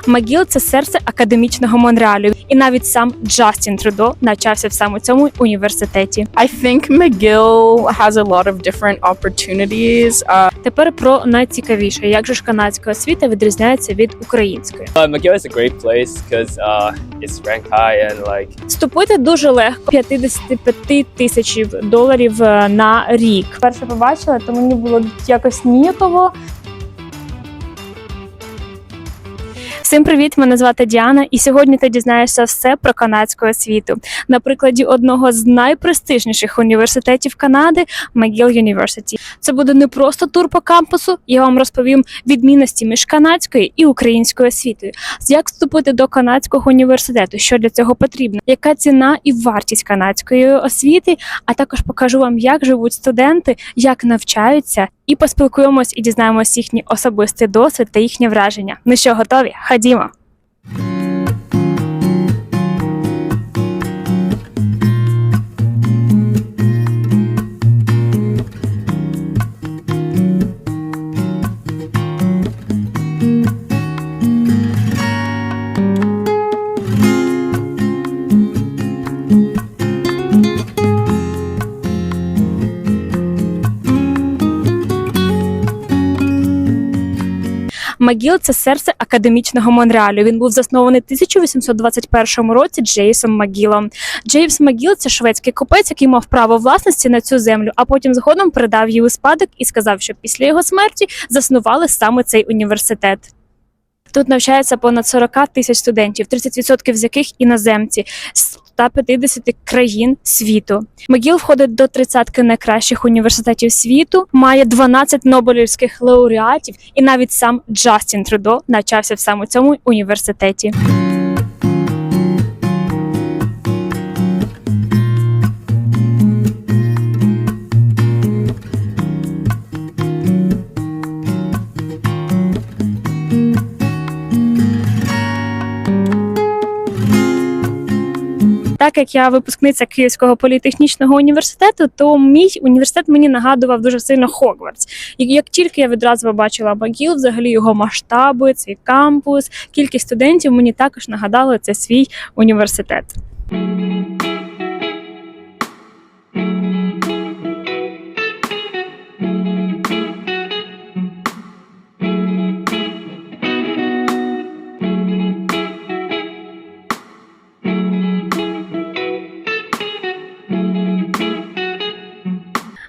МcGill – це серце академічного Монреалю. І навіть сам Джастін Трюдо навчався в саме цьому університеті. I think McGill has a lot of different opportunities. Тепер про найцікавіше. Як же ж канадська освіта відрізняється від української? McGill is a great place because it's ranked high and like Вступити дуже легко. 55 тисяч доларів на рік. Перше побачила, то мені було якось ніяково. Всім привіт! Мене звати Діана, і сьогодні ти дізнаєшся все про канадську освіту. На прикладі одного з найпрестижніших університетів Канади – McGill University. Це буде не просто тур по кампусу, я вам розповім відмінності між канадською і українською освітою. Як вступити до канадського університету, що для цього потрібно, яка ціна і вартість канадської освіти, а також покажу вам, як живуть студенти, як навчаються, і поспілкуємось і дізнаємось їхній особистий досвід та їхні враження. Ну що, готові? Ходімо! McGill – це серце академічного Монреалю. Він був заснований в 1821 році Джеймсом McGillом. Джеймс McGill – це шведський купець, який мав право власності на цю землю, а потім згодом передав її у спадок і сказав, що після його смерті заснували саме цей університет. Тут навчається понад 40 тисяч студентів, 30% з яких іноземці, з 150 країн світу. McGill входить до 30 найкращих університетів світу, має 12 нобелівських лауреатів, і навіть сам Джастін Трюдо навчався в саме цьому університеті. Так як я випускниця Київського політехнічного університету, то мій університет мені нагадував дуже сильно Хогвартс. І як тільки я відразу побачила McGill, взагалі його масштаби, цей кампус, кількість студентів мені також нагадало це свій університет.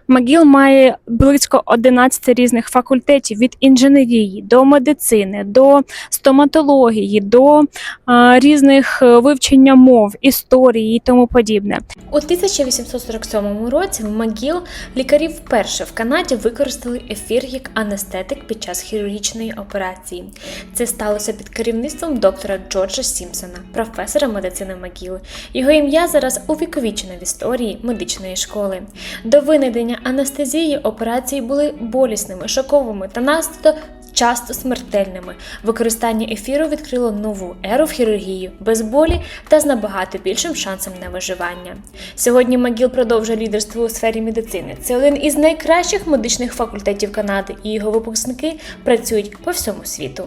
McGill має близько 11 різних факультетів, від інженерії до медицини, до стоматології, до різних вивчення мов, історії і тому подібне. У 1847 році в McGill лікарі вперше в Канаді використали ефір як анестетик під час хірургічної операції. Це сталося під керівництвом доктора Джорджа Сімпсона, професора медицини McGill. Його ім'я зараз увіковічено в історії медичної школи. До винайдення анестезії операції були болісними, шоковими та надто часто смертельними. Використання ефіру відкрило нову еру в хірургії, без болі та з набагато більшим шансом на виживання. Сьогодні McGill продовжує лідерство у сфері медицини. Це один із найкращих медичних факультетів Канади, і його випускники працюють по всьому світу.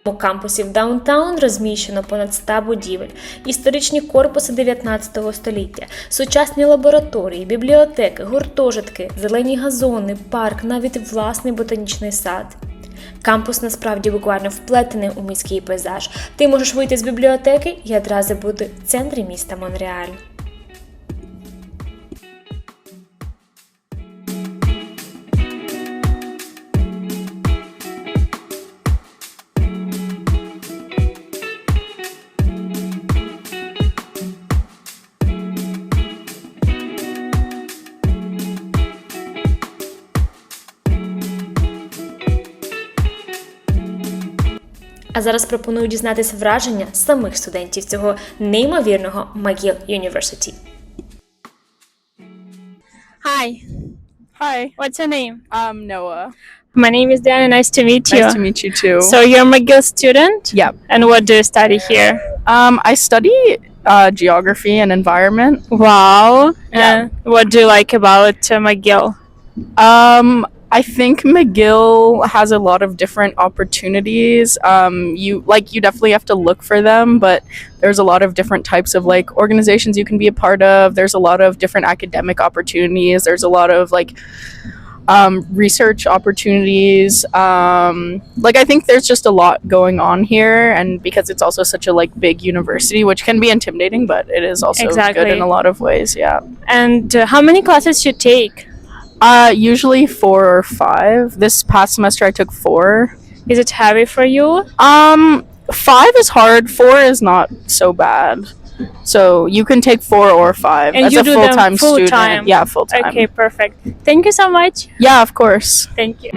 У кампусі в Даунтаун розміщено понад 100 будівель, історичні корпуси 19 століття, сучасні лабораторії, бібліотеки, гуртожитки, зелені газони, парк, навіть власний ботанічний сад. Кампус насправді буквально вплетений у міський пейзаж. Ти можеш вийти з бібліотеки і одразу бути в центрі міста Монреаль. А зараз пропоную дізнатися враження самих студентів цього неймовірного McGill University. Hi. Hi, What's your name? Noah. My name is Diana. Nice to meet you. Nice to meet you too. So you're a McGill student? Yep. And what do you study here? I study geography and environment. Wow. Yeah. What do you like about McGill? I think McGill has a lot of different opportunities. You definitely have to look for them, but there's a lot of different types of like organizations you can be a part of. There's a lot of different academic opportunities. There's a lot of like research opportunities. Like I think there's just a lot going on here, and because it's also such a like big university, which can be intimidating, but it is also Exactly. good in a lot of ways. Yeah. And how many classes you take? Usually 4 or 5. This past semester I took 4. Is it heavy for you? 5 is hard. 4 is not so bad. So you can take 4 or 5 And as you a do them full-time student. full-time? Yeah, full-time. Okay, perfect. Thank you so much. Yeah, of course. Thank you.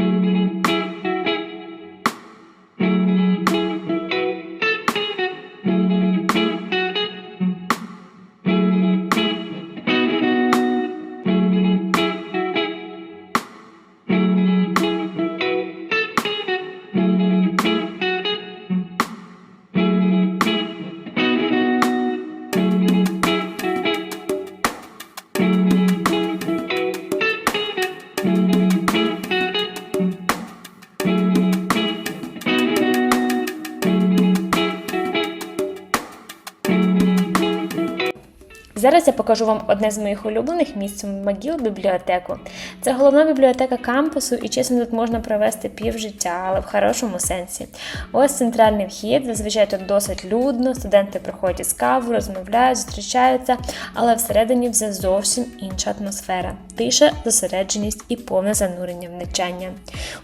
Зараз я покажу вам одне з моїх улюблених місць у МcGill – бібліотеку. Це головна бібліотека кампусу, і чесно, тут можна провести півжиття, але в хорошому сенсі. Ось центральний вхід, зазвичай тут досить людно, студенти приходять з каву, розмовляють, зустрічаються, але всередині вже зовсім інша атмосфера. Тиша, зосередженість і повне занурення в навчання.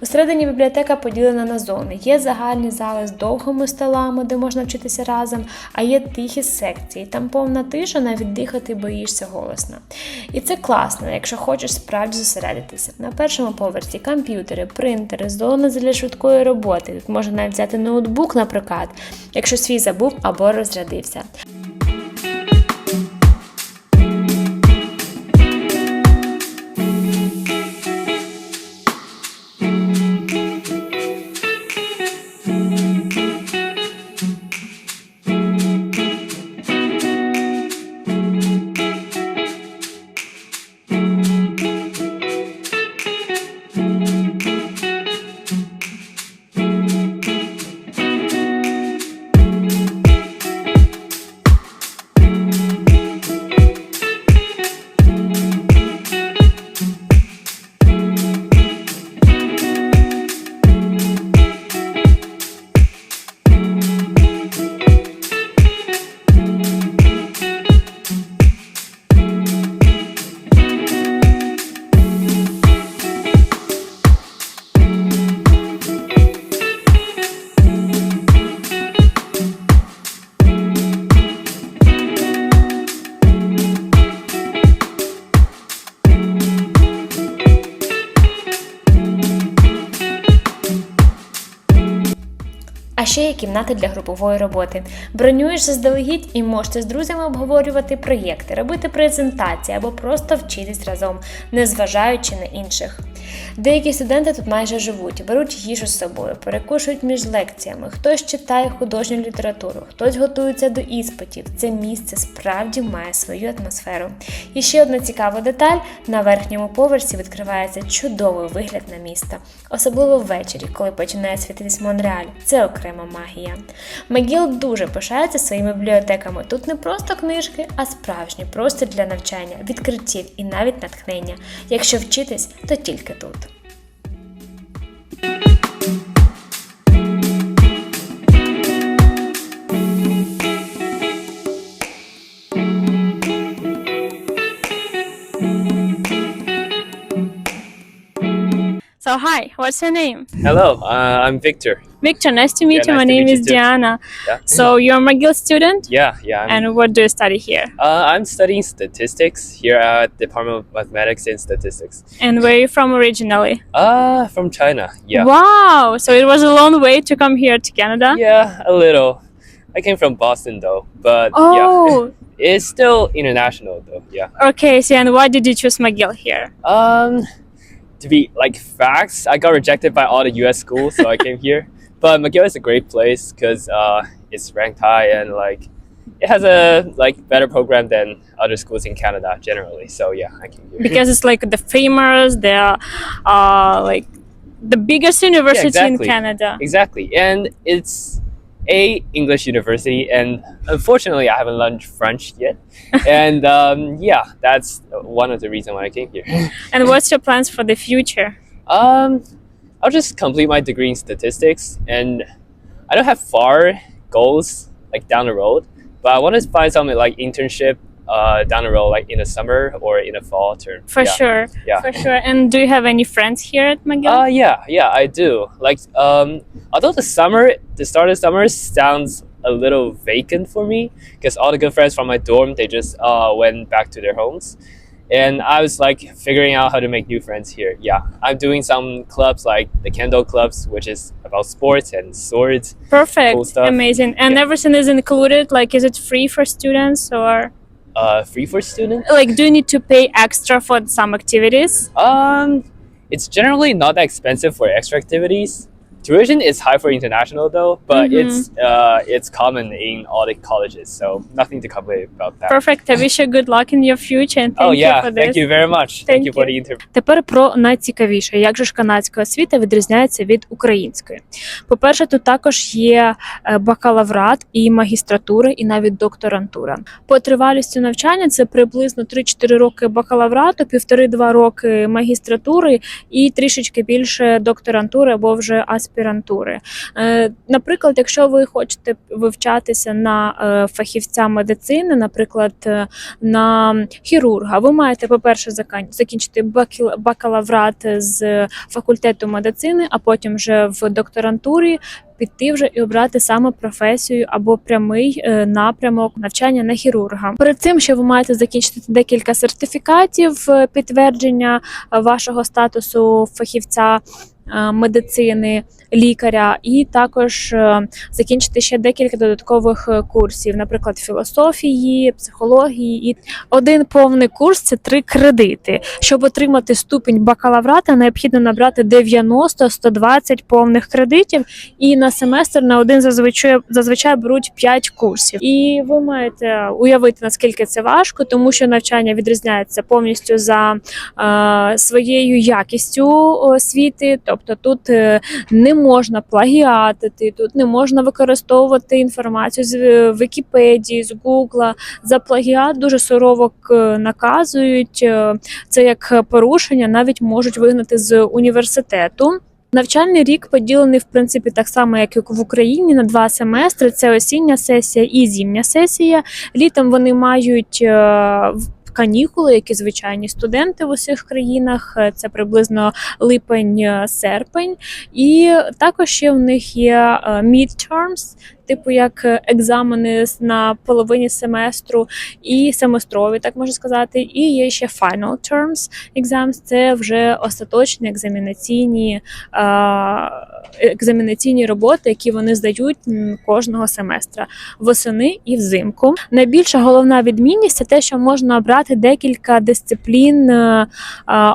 Усередині бібліотека поділена на зони. Є загальні зали з довгими столами, де можна вчитися разом, а є тихі секції. Там повна тиша, навіть дихати боїшся голосно. І це класно, якщо хочеш справді зосередитися. На першому поверсі комп'ютери, принтери, зони для швидкої роботи. Тут можна навіть взяти ноутбук, наприклад, якщо свій забув або розрядився. А ще є кімнати для групової роботи. Бронюєш заздалегідь і можете з друзями обговорювати проєкти, робити презентації або просто вчитись разом, незважаючи на інших. Деякі студенти тут майже живуть, беруть їжу з собою, перекушують між лекціями, хтось читає художню літературу, хтось готується до іспитів. Це місце справді має свою атмосферу. І ще одна цікава деталь – на верхньому поверсі відкривається чудовий вигляд на місто. Особливо ввечері, коли починає світитись Монреаль. Це окрема магія. McGill дуже пишається своїми бібліотеками. Тут не просто книжки, а справжній простір для навчання, відкриттів і навіть натхнення. Якщо вчитись, то тільки тут. So hi, what's your name? Hello, I'm Victor. Victor, nice to meet Yeah, you. My nice to name meet is you too. Diana. Yeah. So you're a McGill student? Yeah. And what do you study here? I'm studying statistics here at Department of Mathematics and Statistics. And where are you from originally? From China. Yeah. Wow, so it was a long way to come here to Canada? Yeah, a little. I came from Boston though, but Oh, yeah, it's still international though. Yeah. okay. So and why did you choose McGill here? To be like facts, I got rejected by all the U.S. schools, so I came here. But McGill is a great place because it's ranked high and like it has a better program than other schools in Canada generally. So yeah, I came here. Because it's like the famous, like the biggest university exactly. in Canada. Exactly, and it's a English university, and unfortunately, I haven't learned French yet. And yeah, that's one of the reasons why I came here. And what's your plans for the future? I'll just complete my degree in statistics, and I don't have far goals like down the road, but I want to find something like internship down the road, like in the summer or in the fall term. For sure. Yeah. For sure. And do you have any friends here at McGill? Yeah, I do. Like, although the start of summer sounds a little vacant for me because all the good friends from my dorm, they just went back to their homes. And I was like figuring out how to make new friends here. Yeah, I'm doing some clubs like the Kendo clubs, which is about sports and swords. Perfect. Cool stuff. Amazing. And Yeah. everything is included? Like, is it free for students or Free for students? like, do you need to pay extra for some activities? It's generally not that expensive for extra activities. Tuition is high for international though, but it's common in all the colleges, so nothing to complain about that. Perfect. I wish you good luck in your future and thank you for this. Thank you very much. Thank Thank you for you. the interview. Тепер про найцікавіше. Як же ж канадська освіта відрізняється від української? По-перше, тут також є бакалаврат і магістратура, і навіть докторантура. По тривалістю навчання це приблизно 3-4 роки бакалаврату, 1,5-2 роки магістратури і трішечки більше докторантури або вже аспірантури. Наприклад, якщо ви хочете вивчатися на фахівця медицини, наприклад, на хірурга, ви маєте, по-перше, закінчити бакалаврат з факультету медицини, а потім вже в докторантурі піти вже і обрати саме професію або прямий напрямок навчання на хірурга. Перед цим ще ви маєте закінчити декілька сертифікатів підтвердження вашого статусу фахівця медицини, лікаря, і також закінчити ще декілька додаткових курсів, наприклад, філософії, психології. І один повний курс – це 3 кредити. Щоб отримати ступінь бакалаврата, необхідно набрати 90-120 повних кредитів, і на семестр на один зазвичай беруть 5 курсів. І ви маєте уявити, наскільки це важко, тому що навчання відрізняється повністю за своєю якістю освіти, тобто тут не можна плагіатити, тут не можна використовувати інформацію з Вікіпедії, з Гугла. За плагіат дуже сурово наказують, це як порушення, навіть можуть вигнати з університету. Навчальний рік поділений, в принципі, так само, як і в Україні, на 2 семестри. Це осіння сесія і зимня сесія. Літом вони мають канікули, як і звичайні студенти в усіх країнах, це приблизно липень-серпень. І також ще в них є midterms, типу як екзамени на половині семестру, і семестрові, так можна сказати. І є ще final terms exams, це вже остаточні екзаменаційні роботи, які вони здають кожного семестра, восени і взимку. Найбільша головна відмінність – це те, що можна обрати декілька дисциплін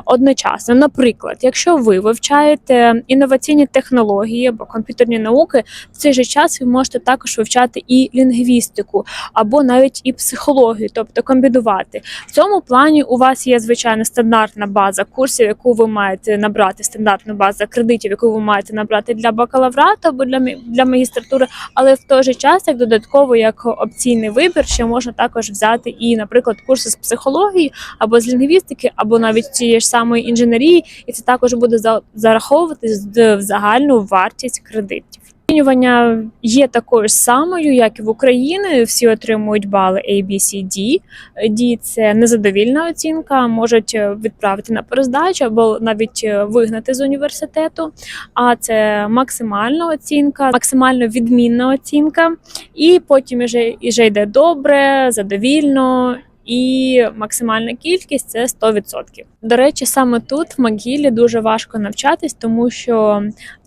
одночасно. Наприклад, якщо ви вивчаєте інноваційні технології або комп'ютерні науки, в цей же час ви можете також вивчати і лінгвістику, або навіть і психологію, тобто комбінувати. В цьому плані у вас є, звичайно, стандартна база курсів, яку ви маєте набрати, стандартна база кредитів, яку ви маєте набрати для бакалаврату або для магістратури, але в той же час, як додатково, як опційний вибір, ще можна також взяти і, наприклад, курси з психології, або з лінгвістики, або навіть цієї ж самої інженерії, і це також буде зараховуватись в загальну вартість кредитів. Оцінювання є такою ж самою, як і в Україні. Всі отримують бали A, B, C, D. D – це незадовільна оцінка, можуть відправити на перездачу або навіть вигнати з університету. А це максимальна оцінка, максимально відмінна оцінка. І потім вже йде добре, задовільно. І максимальна кількість – це 100%. До речі, саме тут, в МcGill, дуже важко навчатись, тому що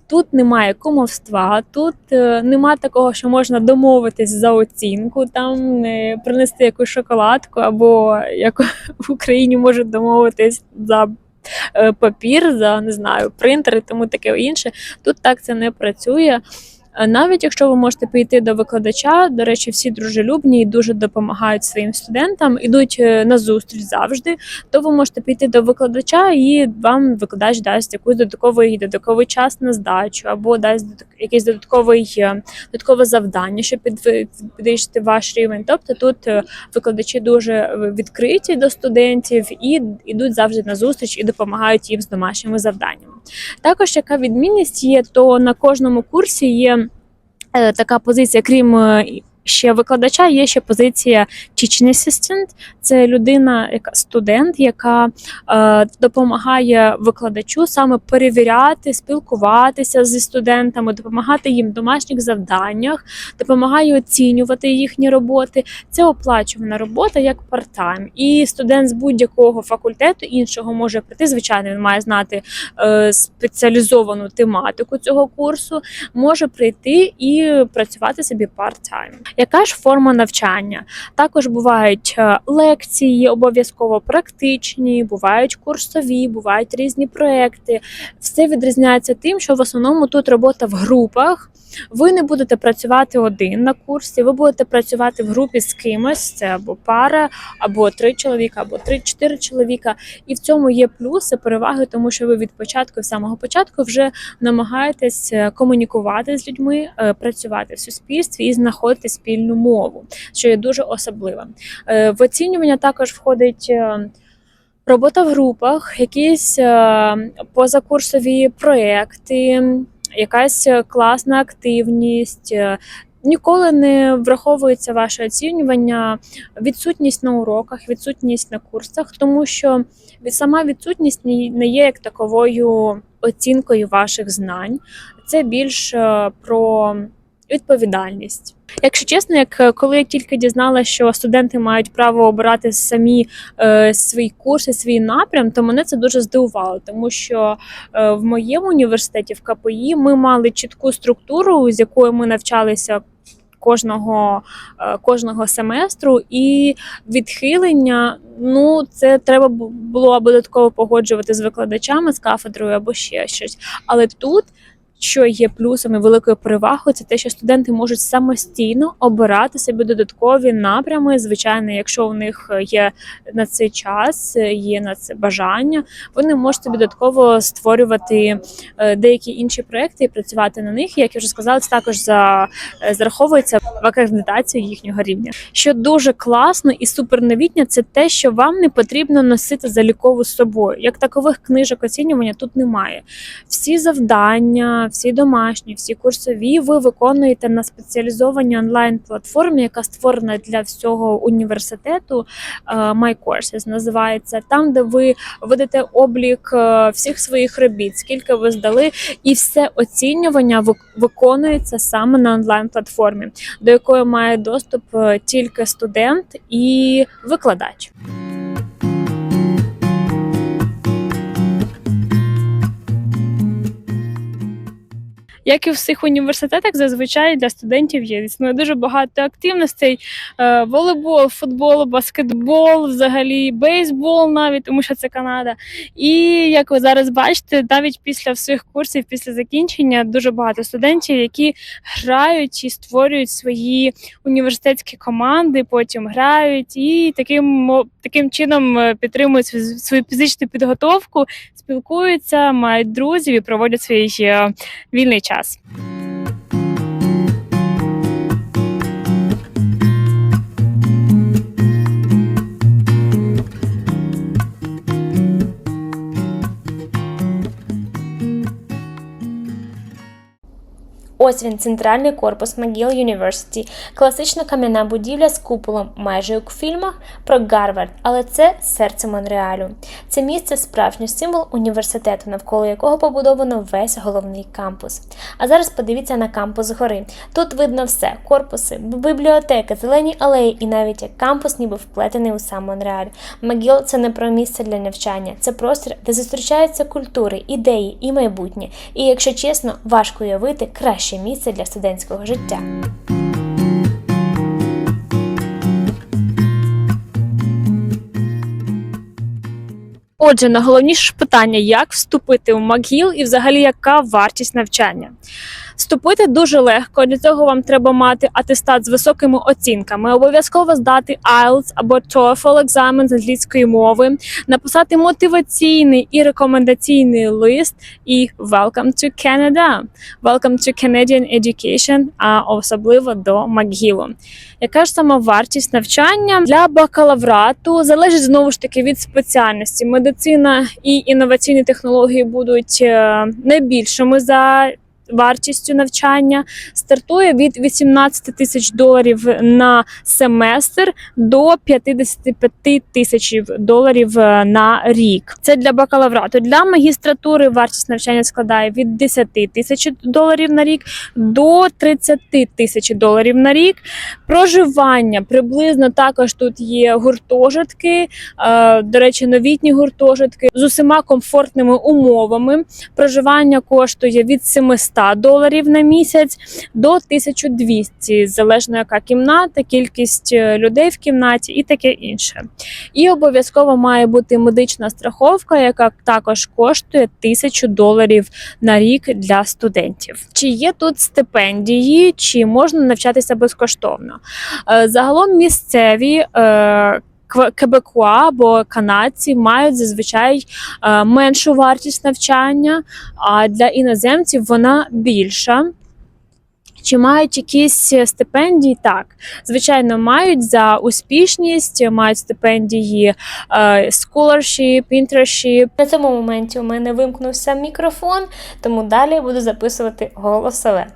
тут немає кумовства, тут немає такого, що можна домовитись за оцінку, там принести якусь шоколадку, або як в Україні можуть домовитись за папір, за, не знаю, принтер і тому таке інше. Тут так це не працює. Навіть якщо ви можете прийти до викладача, до речі, всі дружелюбні і дуже допомагають своїм студентам, ідуть на зустріч завжди, то ви можете піти до викладача і вам викладач дасть якусь додатковий час на здачу або дасть якесь додаткове завдання, щоб підвищити ваш рівень. Тобто тут викладачі дуже відкриті до студентів і йдуть завжди на зустріч і допомагають їм з домашніми завданнями. Також яка відмінність є, то на кожному курсі є така позиція, крім ще викладача, є ще позиція teaching assistant. Це людина, студент, яка допомагає викладачу саме перевіряти, спілкуватися зі студентами, допомагати їм в домашніх завданнях, допомагає оцінювати їхні роботи. Це оплачувана робота як парт-тайм. І студент з будь-якого факультету іншого може прийти, звичайно, він має знати спеціалізовану тематику цього курсу, може прийти і працювати собі парт-тайм. Яка ж форма навчання? Також бувають лекції, обов'язково практичні, бувають курсові, бувають різні проекти. Все відрізняється тим, що в основному тут робота в групах. Ви не будете працювати один на курсі, ви будете працювати в групі з кимось, це або пара, або 3 чоловіка, або 3-4 чоловіка. І в цьому є плюси, переваги, тому що ви від початку, з самого початку вже намагаєтесь комунікувати з людьми, працювати в суспільстві і знаходити спільну мову, що є дуже особливим. В оцінювання також входить робота в групах, якісь позакурсові проекти, якась класна активність. Ніколи не враховується ваше оцінювання, відсутність на уроках, відсутність на курсах, тому що сама відсутність не є як таковою оцінкою ваших знань. Це більш про відповідальність. Якщо чесно, коли я тільки дізналася, що студенти мають право обирати самі свій курс і свій напрям, то мене це дуже здивувало, тому що в моєму університеті, в КПІ, ми мали чітку структуру, з якою ми навчалися кожного семестру, і відхилення, це треба було або додатково погоджувати з викладачами, з кафедрою або ще щось. Але тут, що є плюсом і великою перевагою, це те, що студенти можуть самостійно обирати собі додаткові напрями. Звичайно, якщо у них є на це час, є на це бажання, вони можуть собі додатково створювати деякі інші проекти і працювати на них. Як я вже сказала, це також зараховується в акредитацію їхнього рівня. Що дуже класно і суперновітнє, це те, що вам не потрібно носити залікову з собою. Як такових книжок оцінювання тут немає. Всі завдання, всі домашні, всі курсові ви виконуєте на спеціалізованій онлайн-платформі, яка створена для всього університету, My Courses називається, там, де ви ведете облік всіх своїх робіт, скільки ви здали, і все оцінювання виконується саме на онлайн-платформі, до якої має доступ тільки студент і викладач. Як і в всіх університетах, зазвичай для студентів існує дуже багато активностей: волейбол, футбол, баскетбол, взагалі бейсбол навіть, тому що це Канада. І як ви зараз бачите, навіть після всіх курсів, після закінчення, дуже багато студентів, які грають і створюють свої університетські команди, потім грають і таким чином підтримують свою фізичну підготовку, спілкуються, мають друзів і проводять свій вільний час. Ось він, центральний корпус McGill University. Класична кам'яна будівля з куполом, майже як у фільмах про Гарвард, але це серце Монреалю. Це місце – справжній символ університету, навколо якого побудовано весь головний кампус. А зараз подивіться на кампус згори. Тут видно все – корпуси, бібліотеки, зелені алеї і навіть як кампус ніби вплетений у сам Монреаль. McGill – це не про місце для навчання, це простір, де зустрічаються культури, ідеї і майбутнє. І, якщо чесно, важко уявити краще місце для студентського життя. Отже, найголовніше питання – як вступити в McGill і взагалі яка вартість навчання? Вступити дуже легко, для цього вам треба мати атестат з високими оцінками, обов'язково здати IELTS або TOEFL екзамен з англійської мови, написати мотиваційний і рекомендаційний лист і Welcome to Canada, Welcome to Canadian Education, а особливо до МcGill. Яка ж сама вартість навчання? Для бакалаврату залежить знову ж таки від спеціальності. Медицина і інноваційні технології будуть найбільшими за вартістю навчання. Стартує від $18 тисяч на семестр до $55 тисяч на рік. Це для бакалаврату. Для магістратури вартість навчання складає від $10 тисяч на рік до $30 тисяч на рік. Проживання приблизно також тут є гуртожитки, до речі, новітні гуртожитки з усіма комфортними умовами. Проживання коштує від $700 на місяць до 1200, залежно яка кімната, кількість людей в кімнаті і таке інше. І обов'язково має бути медична страховка, яка також коштує $1000 на рік для студентів. Чи є тут стипендії, чи можна навчатися безкоштовно? Загалом місцеві кебекуа або канадці мають зазвичай меншу вартість навчання, а для іноземців вона більша. Чи мають якісь стипендії? Так, звичайно, мають за успішність, мають стипендії scholarship, internship. На цьому моменті у мене вимкнувся мікрофон, тому далі буду записувати голосове.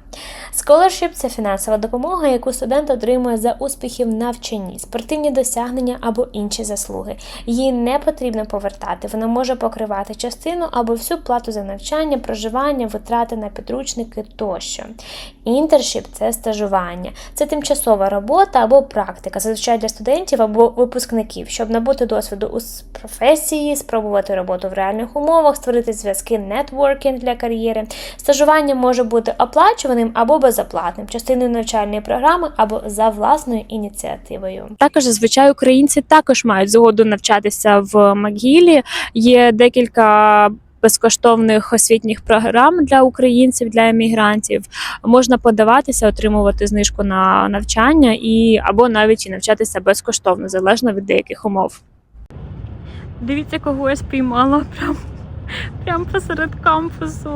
Scholarship – це фінансова допомога, яку студент отримує за успіхи в навчанні, спортивні досягнення або інші заслуги. Її не потрібно повертати, вона може покривати частину або всю плату за навчання, проживання, витрати на підручники тощо. Internship – це стажування. Це тимчасова робота або практика, зазвичай для студентів або випускників, щоб набути досвіду у професії, спробувати роботу в реальних умовах, створити зв'язки, нетворкінг для кар'єри. Стажування може бути оплачуваним або безоплатним, частиною навчальної програми або за власною ініціативою. Також зазвичай українці також мають згоду навчатися в МcGill. Є декілька безкоштовних освітніх програм для українців, для емігрантів. Можна подаватися, отримувати знижку на навчання або навіть і навчатися безкоштовно, залежно від деяких умов. Дивіться, кого я спіймала прям посеред кампусу.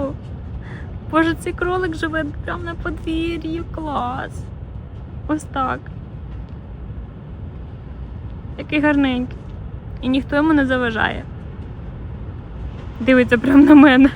Боже, цей кролик живе прямо на подвір'ї. Клас. Ось так. Який гарненький. І ніхто йому не заважає. Дивиться прямо на мене.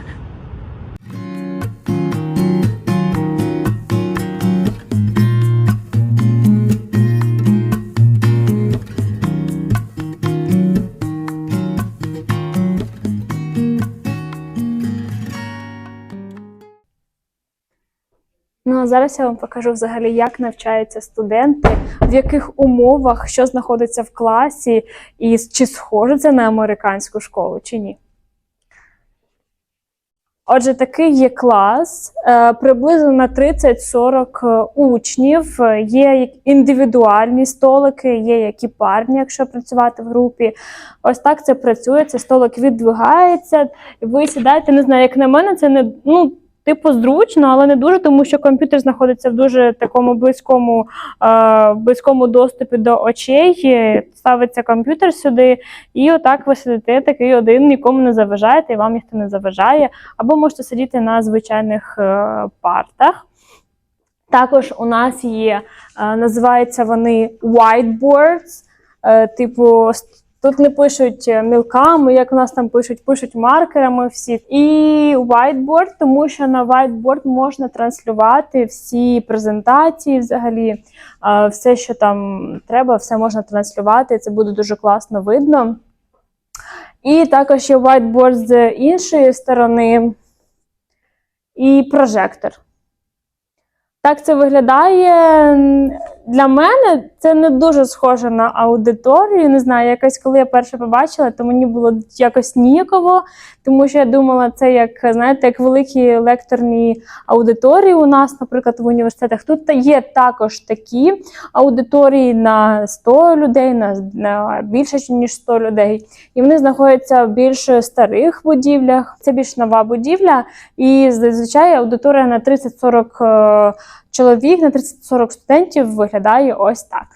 Ну, а зараз я вам покажу взагалі, як навчаються студенти, в яких умовах, що знаходиться в класі, і чи схоже це на американську школу, чи ні. Отже, такий є клас, приблизно на 30-40 учнів, є індивідуальні столики, є які парні, якщо працювати в групі. Ось так це працює, цей столик віддвигається, і ви сідаєте, не знаю, як на мене, це не, типу зручно, але не дуже, тому що комп'ютер знаходиться в дуже такому близькому доступі до очей. Ставиться комп'ютер сюди, і отак ви сидите такий один, нікому не заважаєте, і вам ніхто не заважає. Або можете сидіти на звичайних партах. Також у нас є, називаються вони whiteboards, типу, тут не пишуть мілками, як у нас там пишуть маркерами всі. І whiteboard, тому що на whiteboard можна транслювати всі презентації взагалі, все, що там треба, все можна транслювати, і це буде дуже класно видно. І також є whiteboard з іншої сторони і прожектор. Так це виглядає. для мене це не дуже схоже на аудиторію. Не знаю, якось коли я перше побачила, то мені було якось ніяково, тому що я думала, це як, знаєте, як великі лекторні аудиторії у нас, наприклад, в університетах. Тут є також такі аудиторії на 100 людей, на більше, ніж 100 людей. І вони знаходяться в більш старих будівлях. Це більш нова будівля. І зазвичай аудиторія на 30-40 чоловік, на 30-40 студентів виглядає ось так.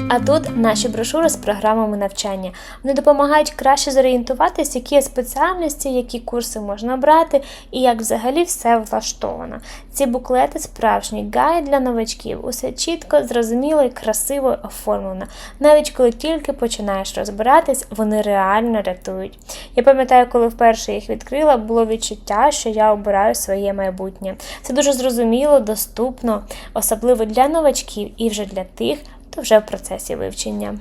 А тут наші брошури з програмами навчання. Вони допомагають краще зорієнтуватись, які є спеціальності, які курси можна брати і як взагалі все влаштовано. Ці буклети – справжній гайд для новачків. Усе чітко, зрозуміло і красиво оформлено. Навіть коли тільки починаєш розбиратись, вони реально рятують. Я пам'ятаю, коли вперше їх відкрила, було відчуття, що я обираю своє майбутнє. Це дуже зрозуміло, доступно, особливо для новачків і вже для тих, хто вже в процесі вивчення.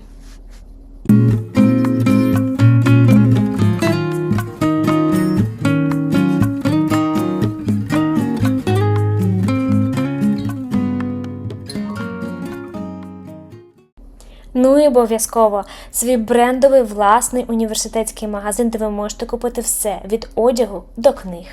Ну і обов'язково свій брендовий власний університетський магазин, де ви можете купити все від одягу до книг.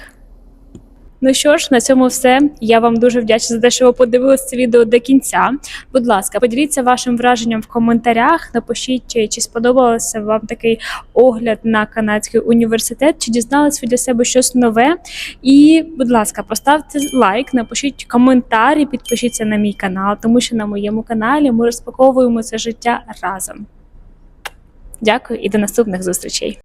Ну що ж, на цьому все. Я вам дуже вдячна за те, що ви подивилися це відео до кінця. Будь ласка, поділіться вашим враженням в коментарях, напишіть, чи сподобався вам такий огляд на канадський університет, чи дізналися ви для себе щось нове. І, будь ласка, поставте лайк, напишіть коментар і підпишіться на мій канал, тому що на моєму каналі ми розпаковуємо це життя разом. Дякую і до наступних зустрічей!